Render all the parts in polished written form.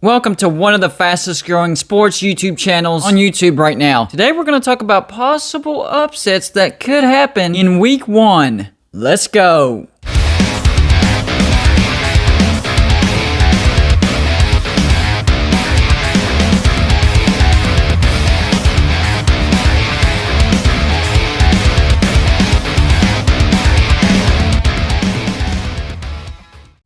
Welcome to one of the fastest growing sports YouTube channels on YouTube right now. Today we're going to talk about possible upsets that could happen in week 1. Let's go.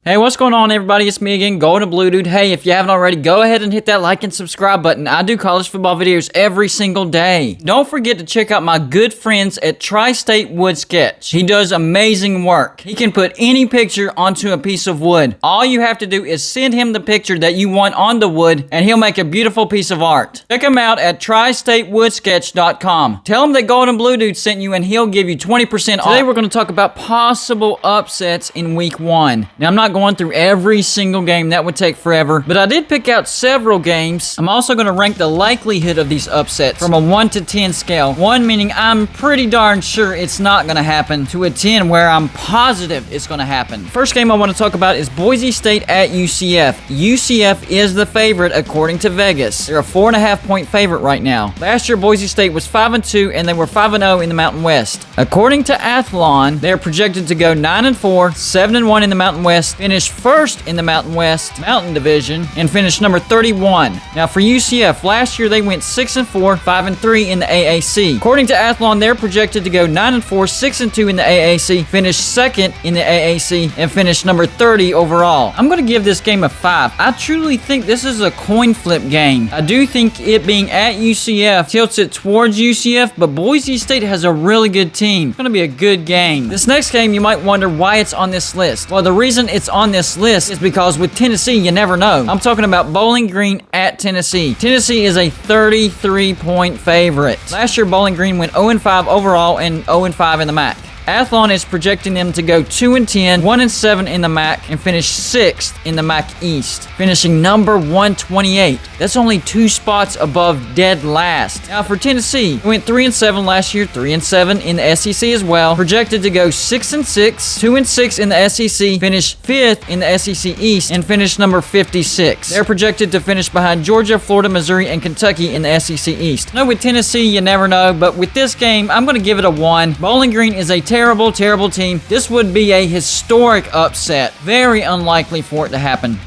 Hey, what's going on, everybody? It's me again, Golden Blue Dude. Hey, if you haven't already, go ahead and hit that like and subscribe button. I do college football videos every single day. Don't forget to check out my good friends at Tri-State Wood Sketch. He does amazing work. He can put any picture onto a piece of wood. All you have to do is send him the picture that you want on the wood, and he'll make a beautiful piece of art. Check him out at tristatewoodsketch.com. Tell him that Golden Blue Dude sent you, and he'll give you 20% off. Today, we're going to talk about possible upsets in week 1. Now, I'm not going through every single game. That would take forever, but I did pick out several games. I'm also going to rank the likelihood of these upsets from a 1 to 10 scale. 1 meaning I'm pretty darn sure it's not going to happen, to a 10 where I'm positive it's going to happen. First game I want to talk about is Boise State at UCF. UCF is the favorite according to Vegas. They're a 4.5 point favorite right now. Last year Boise State was 5-2 and they were 5-0 in the Mountain West. According to Athlon, they're projected to go 9-4, 7-1 in the Mountain West, finish first in the Mountain West Mountain Division, and finish number 31. Now for UCF, last year they went 6-4, 5-3 in the AAC. According to Athlon, they're projected to go 9-4, 6-2 in the AAC, finish second in the AAC, and finish number 30 overall. I'm going to give this game a 5. I truly think this is a coin flip game. I do think it being at UCF tilts it towards UCF, but Boise State has a really good team. It's going to be a good game. This next game, you might wonder why it's on this list. Well, the reason it's on this list is because with Tennessee, you never know. I'm talking about Bowling Green at Tennessee. Tennessee is a 33-point favorite. Last year, Bowling Green went 0-5 overall and 0-5 in the MAC. Athlon is projecting them to go 2-10, 1-7 in the MAC, and finish 6th in the MAC East, finishing number 128. That's only 2 spots above dead last. Now for Tennessee, they went 3-7 last year, 3-7 in the SEC as well, projected to go 6-6, 2-6 in the SEC, finish 5th in the SEC East, and finish number 56. They're projected to finish behind Georgia, Florida, Missouri, and Kentucky in the SEC East. Now with Tennessee, you never know, but with this game, I'm going to give it a 1. Bowling Green is a terrible team. This would be a historic upset. Very unlikely for it to happen.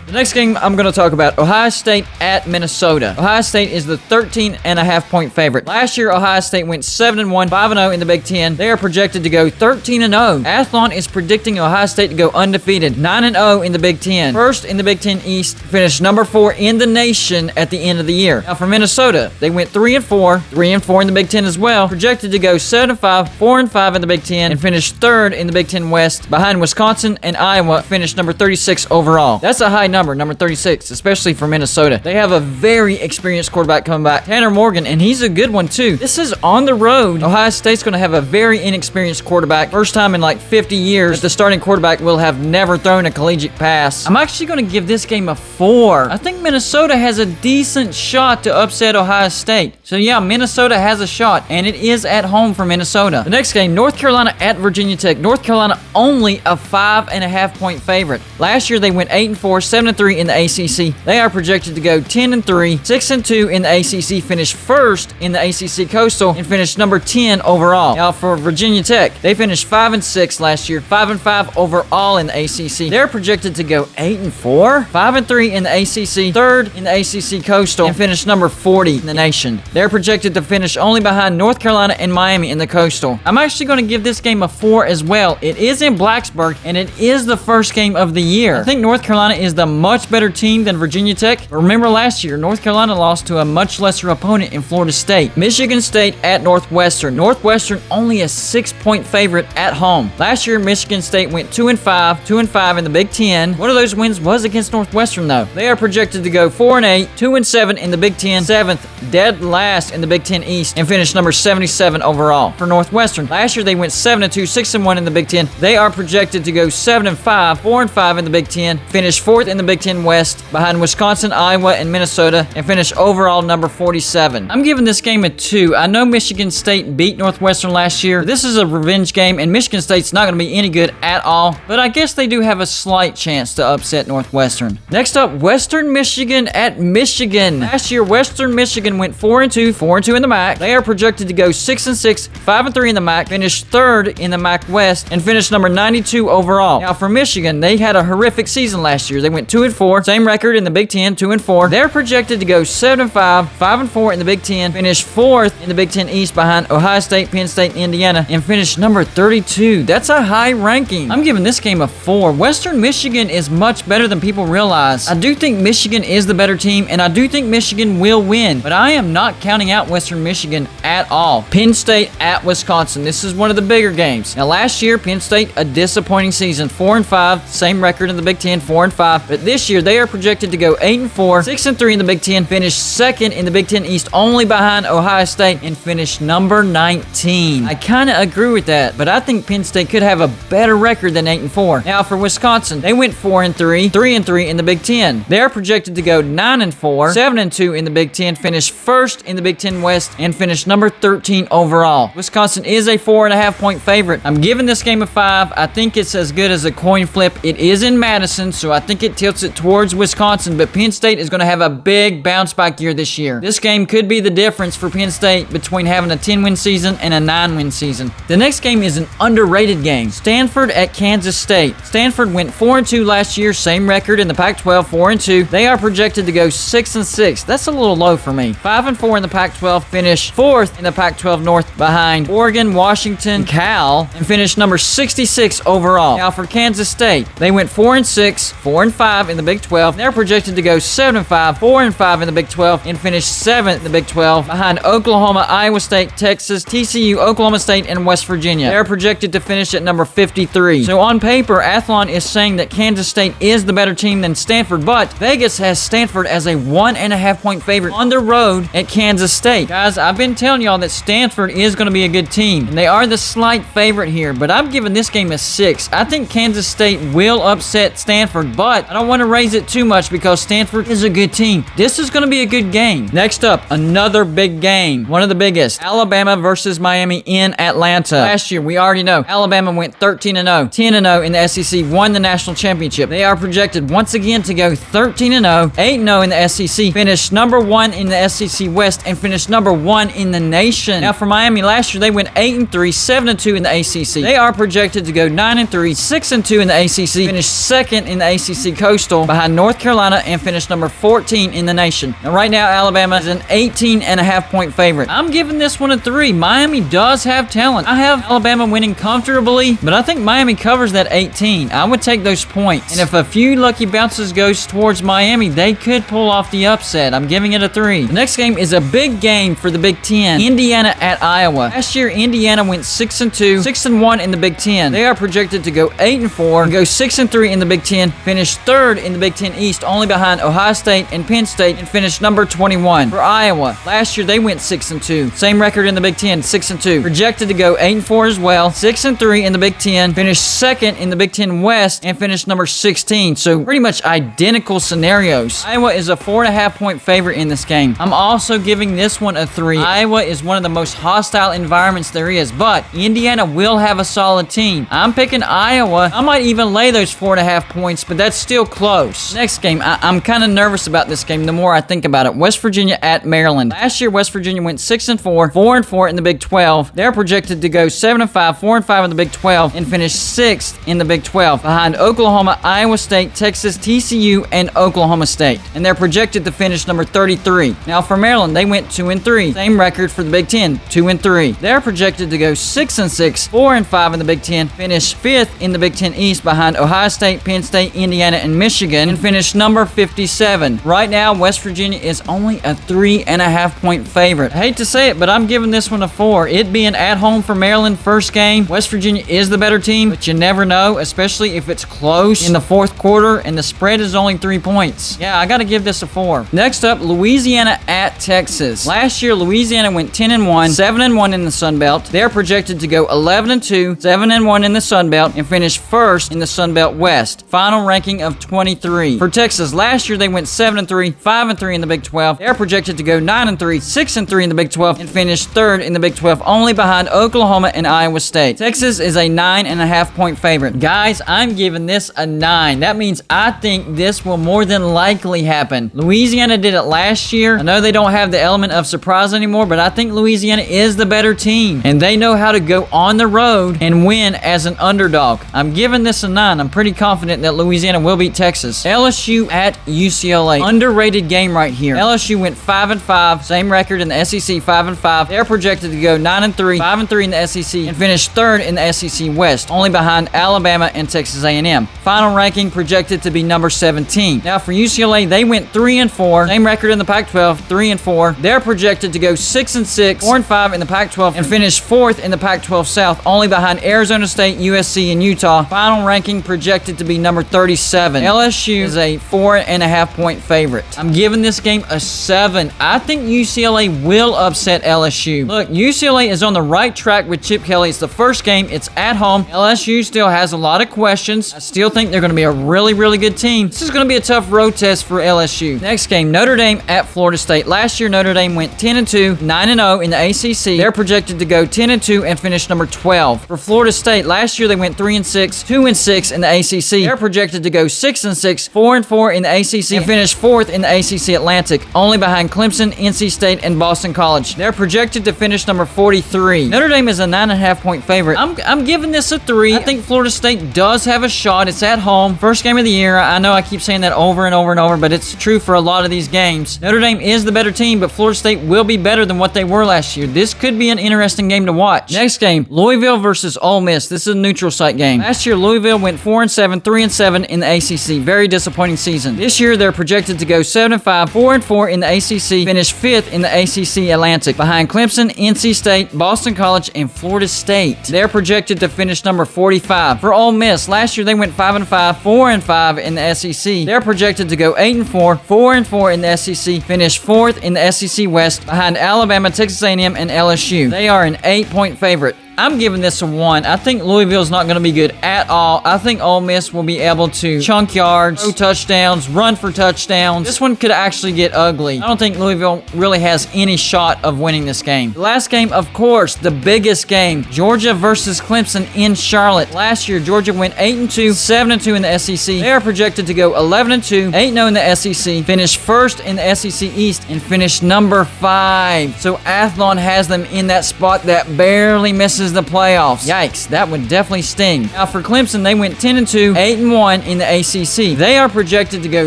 The next game I'm going to talk about, Ohio State at Minnesota. Ohio State is the 13.5 point favorite. Last year, Ohio State went 7-1, 5-0 in the Big Ten. They are projected to go 13-0. Athlon is predicting Ohio State to go undefeated, 9-0 in the Big Ten. First in the Big Ten East, finished number 4 in the nation at the end of the year. Now for Minnesota, they went 3-4, 3-4 in the Big Ten as well, projected to go 7-5, 4-5 in the Big Ten, and finish 3rd in the Big Ten West, behind Wisconsin and Iowa, finished number 36 overall. That's a high number 36, especially for Minnesota. They have a very experienced quarterback coming back, Tanner Morgan, and he's a good one too. This is on the road. Ohio State's going to have a very inexperienced quarterback. First time in like 50 years that the starting quarterback will have never thrown a collegiate pass. I'm actually going to give this game a 4. I think Minnesota has a decent shot to upset Ohio State. So yeah, Minnesota has a shot, and it is at home for Minnesota. The next game, North Carolina at Virginia Tech. North Carolina only a 5.5 point favorite. Last year they went 8-4, 7-3 in the ACC. They are projected to go 10-3, 6-2 in the ACC, finish first in the ACC Coastal, and finish number 10 overall. Now for Virginia Tech, they finished 5-6 last year, 5-5 overall in the ACC. They're projected to go 8-4, 5-3 in the ACC, 3rd in the ACC Coastal, and finish number 40 in the nation. They're projected to finish only behind North Carolina and Miami in the Coastal. I'm actually going to give this game a 4 as well. It is in Blacksburg, and it is the first game of the year. I think North Carolina is the much better team than Virginia Tech. Remember last year, North Carolina lost to a much lesser opponent in Florida State. Michigan State at Northwestern. Northwestern only a 6-point favorite at home. Last year, Michigan State went 2-5, 2-5 in the Big Ten. One of those wins was against Northwestern though. They are projected to go 4-8, 2-7 in the Big Ten, 7th, dead last last in the Big Ten East and finished number 77 overall. For Northwestern, last year they went 7-2, 6-1 in the Big Ten. They are projected to go 7-5, 4-5 in the Big Ten, finish 4th in the Big Ten West behind Wisconsin, Iowa, and Minnesota, and finish overall number 47. I'm giving this game a 2. I know Michigan State beat Northwestern last year. This is a revenge game, and Michigan State's not going to be any good at all, but I guess they do have a slight chance to upset Northwestern. Next up, Western Michigan at Michigan. Last year, Western Michigan went 4-2, 4-2 in the MAC. They are projected to go 6-6, 5-3 in the MAC, finish 3rd in the MAC West, and finish number 92 overall. Now, for Michigan, they had a horrific season last year. They went 2-4, same record in the Big Ten, 2-4. They're projected to go 7-5, 5-4 in the Big Ten, finish 4th in the Big Ten East behind Ohio State, Penn State, and Indiana, and finish number 32. That's a high ranking. I'm giving this game a 4. Western Michigan is much better than people realize. I do think Michigan is the better team, and I do think Michigan will win, but I am not counting out Western Michigan at all. Penn State at Wisconsin. This is one of the bigger games. Now, last year, Penn State, a disappointing season, 4-5, same record in the Big Ten, 4-5, but this year they are projected to go 8-4, 6-3 in the Big Ten, finish 2nd in the Big Ten East, only behind Ohio State, and finish number 19. I kind of agree with that, but I think Penn State could have a better record than 8-4. Now, for Wisconsin, they went 4-3, 3-3 in the Big Ten. They're projected to go 9-4, 7-2 in the Big Ten, finish 1st in the Big Ten West, and finish number 13 overall. Wisconsin is a 4.5 point favorite. I'm giving this game a 5. I think it's as good as a coin flip. It is in Madison, so I think it tilts it towards Wisconsin, but Penn State is going to have a big bounce back year this year. This game could be the difference for Penn State between having a 10-win season and a 9-win season. The next game is an underrated game. Stanford at Kansas State. Stanford went 4-2 last year, same record in the Pac-12, 4-2. They are projected to go 6-6. That's a little low for me. 5-4 in the Pac-12, finish 4th in the Pac-12 North behind Oregon, Washington, Cal, and finish number 66 overall. Now for Kansas State, they went 4-6, 4-5 in the Big 12. They're projected to go 7-5, 4-5 in the Big 12, and finish 7th in the Big 12 behind Oklahoma, Iowa State, Texas, TCU, Oklahoma State, and West Virginia. They're projected to finish at number 53. So on paper, Athlon is saying that Kansas State is the better team than Stanford, but Vegas has Stanford as a 1.5 point favorite on the road at Kansas State. Guys, I've been telling y'all that Stanford is going to be a good team, and they are the slight favorite here, but I'm giving this game a 6. I think Kansas State will upset Stanford, but I don't want to raise it too much because Stanford is a good team. This is going to be a good game. Next up, another big game. One of the biggest. Alabama versus Miami in Atlanta. Last year, we already know, Alabama went 13-0, 10-0 in the SEC, won the national championship. They are projected once again to go 13-0, 8-0 in the SEC, finish number 1 in the SEC West, and finish number 1 in the nation. Now for Miami, last year they went 8-3, 7-2 in the ACC. They are projected to go 9-3, 6-2 in the ACC, finish 2nd in the ACC Coastal behind North Carolina, and finish number 14 in the nation. Now right now, Alabama is an 18.5 point favorite. I'm giving this one a 3. Miami does have talent. I have Alabama winning comfortably, but I think Miami covers that 18. I would take those points. And if a few lucky bounces goes towards Miami, they could pull off the upset. I'm giving it a 3. The next game is a big game for the Big Ten. Indiana at Iowa. Last year, Indiana went 6-2, 6-1 in the Big Ten. They are projected to go 8-4, go 6-3 in the Big Ten, finish 3rd in the Big Ten East, only behind Ohio State and Penn State, and finish number 21. For Iowa, last year they went 6-2, same record in the Big Ten, 6-2. Projected to go 8-4 as well, 6-3 in the Big Ten, finish 2nd in the Big Ten West, and finish number 16. So pretty much identical scenarios. Iowa is a 4.5 point favorite in this game. I'm also giving this one a 3. Iowa is one of the most hostile environments there is, but Indiana will have a solid team. I'm picking Iowa. I might even lay those 4.5 points, but that's still close. Next game, I'm kind of nervous about this game the more I think about it. West Virginia at Maryland. Last year, West Virginia went 6-4, 4-4 in the Big 12. They're projected to go 7-5, 4-5 in the Big 12, and finish 6th in the Big 12 behind Oklahoma, Iowa State, Texas, TCU, and Oklahoma State. And they're projected to finish number 33. Now for Maryland, they went 2-3. Same record for the Big 10, 2-3. They're projected to go 6-6, 4-5 in the Big 10, finish 5th in the Big 10 East behind Ohio State, Penn State, Indiana, and Michigan, and finish number 57. Right now, West Virginia is only a 3.5 point favorite. I hate to say it, but I'm giving this one a 4. It being at home for Maryland first game, West Virginia is the better team, but you never know, especially if it's close in the fourth quarter and the spread is only 3 points. Yeah, I gotta give this a 4. Next up, Louisiana at Texas. Texas. Last year, Louisiana went 10-1, 7-1 in the Sun Belt. They're projected to go 11-2, 7-1 in the Sun Belt, and finish first in the Sun Belt West. Final ranking of 23. For Texas, last year they went 7-3, 5-3 in the Big 12. They're projected to go 9-3, 6-3 in the Big 12, and finish third in the Big 12, only behind Oklahoma and Iowa State. Texas is a 9.5 point favorite. Guys, I'm giving this a 9. That means I think this will more than likely happen. Louisiana did it last year. I know they don't have the element of surprise anymore, but I think Louisiana is the better team, and they know how to go on the road and win as an underdog. I'm giving this a 9. I'm pretty confident that Louisiana will beat Texas. LSU at UCLA. Underrated game right here. LSU went 5-5, same record in the SEC, 5-5. They're projected to go 9-3, 5-3 in the SEC, and finish third in the SEC West, only behind Alabama and Texas A&M. Final ranking projected to be number 17. Now for UCLA, they went 3-4, same record in the Pac-12, 3-4. They're projected to go 6-6, 4-5 in the Pac-12, and finish fourth in the Pac-12 South, only behind Arizona State, USC, and Utah. Final ranking projected to be number 37. LSU is a 4.5 point favorite. I'm giving this game a 7. I think UCLA will upset LSU. Look, UCLA is on the right track with Chip Kelly. It's the first game. It's at home. LSU still has a lot of questions. I still think they're going to be a really, really good team. This is going to be a tough road test for LSU. Next game, Notre Dame at Florida State. Last year, Notre Dame went 10-2, 9-0 in the ACC. They're projected to go 10-2 and finish number 12. For Florida State, last year they went 3-6, 2-6 in the ACC. They're projected to go 6-6, 4-4 in the ACC, and finish fourth in the ACC Atlantic, only behind Clemson, NC State, and Boston College. They're projected to finish number 43. Notre Dame is a 9.5 point favorite. I'm giving this a 3. I think Florida State does have a shot. It's at home. First game of the year. I know I keep saying that over and over and over, but it's true for a lot of these games. Notre Dame is the better team, but Florida State will be better than what they were last year. This could be an interesting game to watch. Next game, Louisville versus Ole Miss. This is a neutral site game. Last year, Louisville went 4-7, 3-7 in the ACC. Very disappointing season. This year, they're projected to go 7-5, 4-4 in the ACC, finish fifth in the ACC Atlantic, behind Clemson, NC State, Boston College, and Florida State. They're projected to finish number 45. For Ole Miss, last year they went 5-5, 4-5 in the SEC. They're projected to go 8-4, 4-4 in the SEC, finish fourth in the SEC West, behind Alabama, Texas A&M, and LSU. They are an 8 point favorite. I'm giving this a 1. I think Louisville's not going to be good at all. I think Ole Miss will be able to chunk yards, throw touchdowns, run for touchdowns. This one could actually get ugly. I don't think Louisville really has any shot of winning this game. The last game, of course, the biggest game, Georgia versus Clemson in Charlotte. Last year, Georgia went 8-2, 7-2 in the SEC. They are projected to go 11-2, 8-0 in the SEC, finish first in the SEC East, and finish number 5. So Athlon has them in that spot that barely misses the playoffs. Yikes, that would definitely sting. Now for Clemson, they went 10-2, 8-1 in the ACC. They are projected to go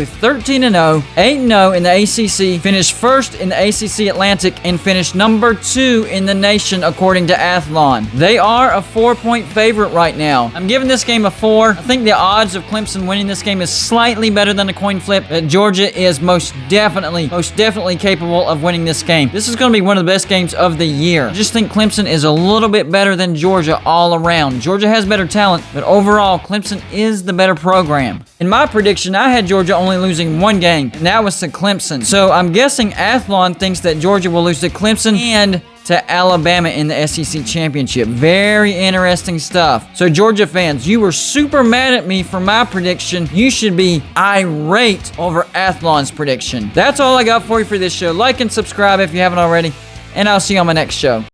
13-0, 8-0 in the ACC, finish first in the ACC Atlantic, and finish number 2 in the nation according to Athlon. They are a 4 point favorite right now. I'm giving this game a 4. I think the odds of Clemson winning this game is slightly better than a coin flip, but Georgia is most definitely capable of winning this game. This is going to be one of the best games of the year. I just think Clemson is a little bit better than Georgia all around. Georgia has better talent, but overall, Clemson is the better program. In my prediction, I had Georgia only losing 1 game, and that was to Clemson. So I'm guessing Athlon thinks that Georgia will lose to Clemson and to Alabama in the SEC Championship. Very interesting stuff. So Georgia fans, you were super mad at me for my prediction. You should be irate over Athlon's prediction. That's all I got for you for this show. Like and subscribe if you haven't already, and I'll see you on my next show.